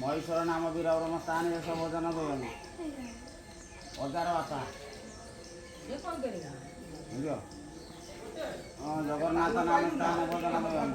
महेश्वर नाम वीरब्रह्म स्थान सब भोजन भोजन अजार बापा जगन्नाथ नाम स्थान भोजन भोजन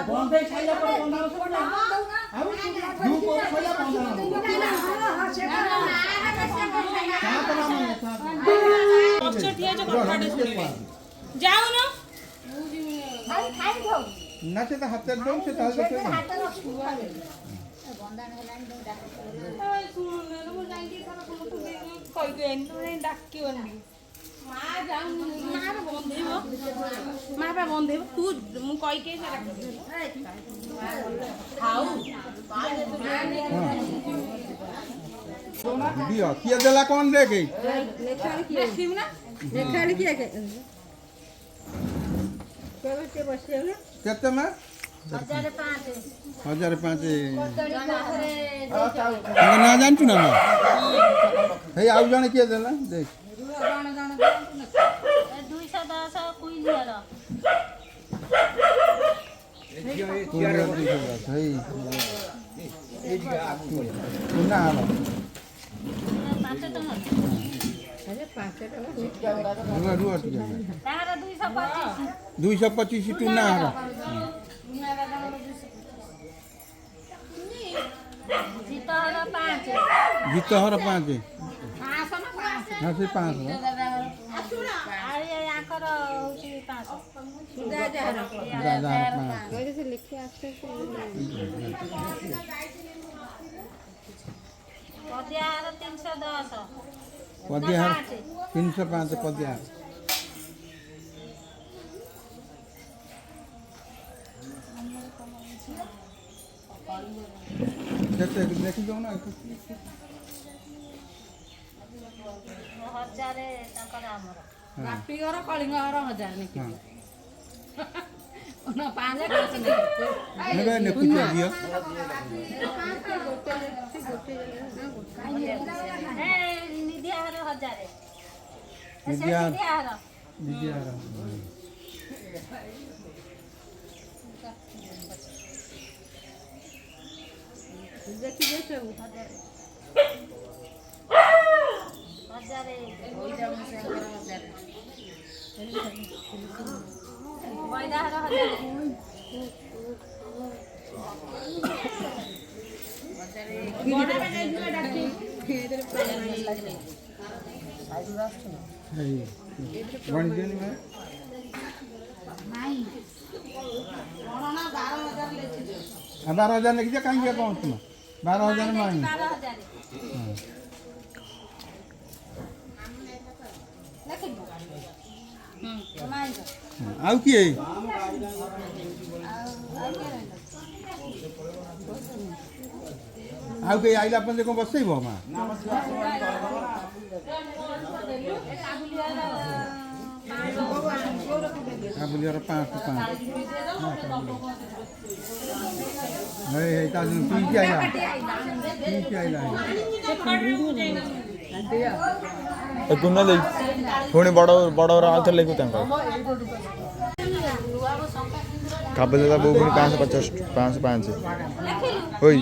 बंदे छाइला पर बंदा हो ना आउ दू को छाइला बंदा सात नाम है सात पछटिया जो कथाटे सुनिबे जाऊ न खाई खाई खाऊ नाचे तो हाथ दो से ताल दे हाथ रखू बंदान हेलानी दो डाक सुन मु जाई थरा को तू कहि दे न डाकियोनी मा जाऊ मा रे बंधेबो मा बा बंधेबो तू मु कहि के से खाऊ दियो किए देला कौन दे गई लेखाली किए ना लेखाली किए के के बसियो ना केते में 1005 ना जानछु ना हे आउ जाने किए देला देख 210 कुई लियाला ना रुआ टिके 225 टू ना जीतहर 5 हां से 5 पद्यार 305 पद्यार केते देखि जाऊ ना हजारे ताकर हमर बापी घर कलिंग घर 1000 निकि ना 5 ने ने कुछ दियो ए निधिया घर हजारे निधिया निधिया निधिया देखि दे सब हजारे होई जाऊ से घर हजारे वैदा घर हजारे बड़ा बड़ा जुआ डाकी इधर बन दिन में नहीं कोरोना 12000 लेछि 12000 ने किया कहीं गया पहुंच में 12000 में आई 12000 लेकिन आउ किए आउ के आइला अपन देखो बसैबो मां काबुलियर 5 हे हे ताजन तू क्या आइला गुन्ना दे पुणी बड़ बड़ आउ थे लेकु काबुलियर बो पुणी 550 505 होई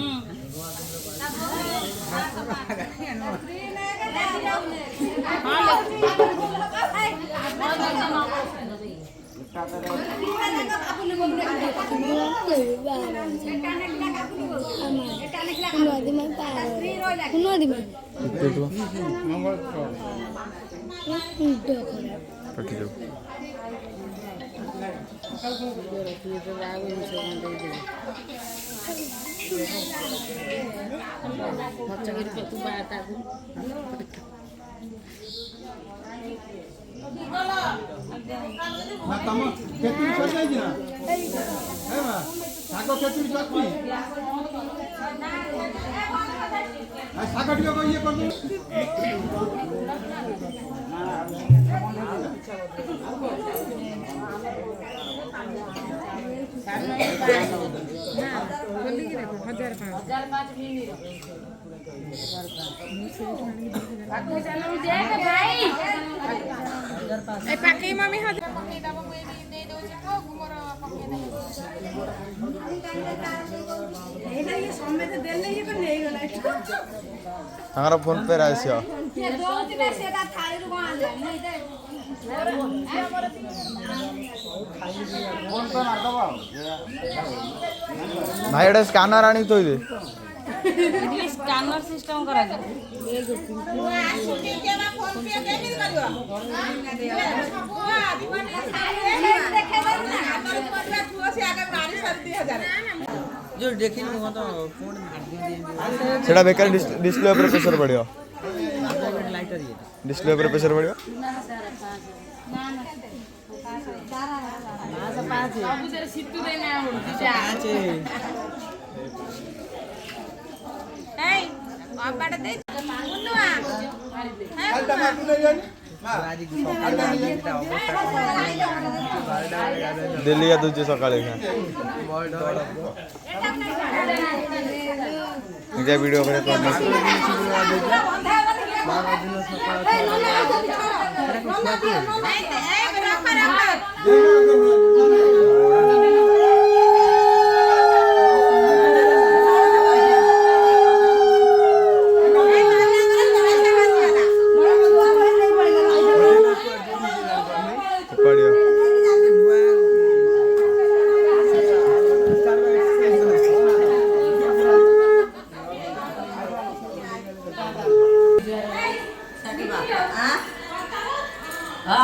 पटी दो ना तम खेती छोड़ जाई ना हे मां सागो खेती करती आ सागो टियो को ये कर दो पाके मम्मी हां हमारा फोन पे रहा ये दो दिन से ता थाली रु आन ଫୋନ୍ ପେ ମାରିଦେବ ଆଉ ଭାଇ ଏଇଟା ସ୍କାନର ଆଣିକି ଥୋଇଦେ। ସ୍କାନର ସିଷ୍ଟମ କରାଯାଏ। ସେଟା ବେକାର ଡିସପ୍ଲେ ଉପରେ ପ୍ରେସର ପଡ଼ିବ। ଡିସପ୍ଲେ ଉପରେ ପ୍ରେସର ପଡ଼ିବ। ସବୁଥିରେ ସିତୁ ଦେଇନା ପଡୁଛି। ଏଇ ଅବାଟା ଦେଇ ବୁଲୁଆ ଡେଲି ଗାଧୁଛି ସକାଳେ ନିଜେ ଭିଡ଼ିଓ ଉପରେ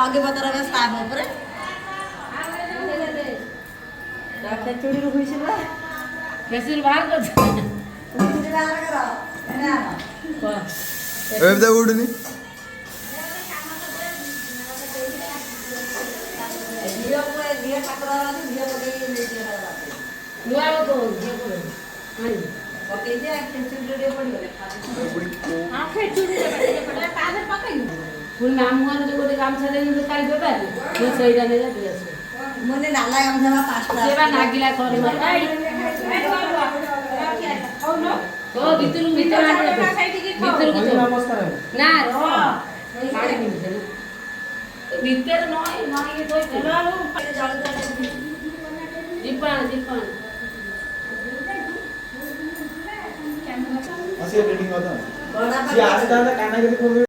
आगे बता रहा स्थान ऊपर चूड़ी हुई से कैसे बाहर कर ଏବେ ଉଡୁନି। ପୁଣି ମାମୁଁମାନେ ଯୋଉ ଗୋଟେ ଗାମଛା ଦେଇକି କାଲି ଦେବାନି ମୁଁ ସେଇଟା ନେଇ ଯାଇ ଆସିବ ମାନେ ନାଲା ଗାମଛା ପାଞ୍ଚଟା ସେବା ନାଗିଲା କରି ଓ ଭିତରକୁ ଭିତର ଭିତରକୁ ନା ପାଣି ଭିତରେ ନଈ ନଈ ଦୀପାଣ ଦୀପାଣ ସେ ରେଡିଂ କଥା। ସେ ଆସିଥାନ୍ତା କାନା କରି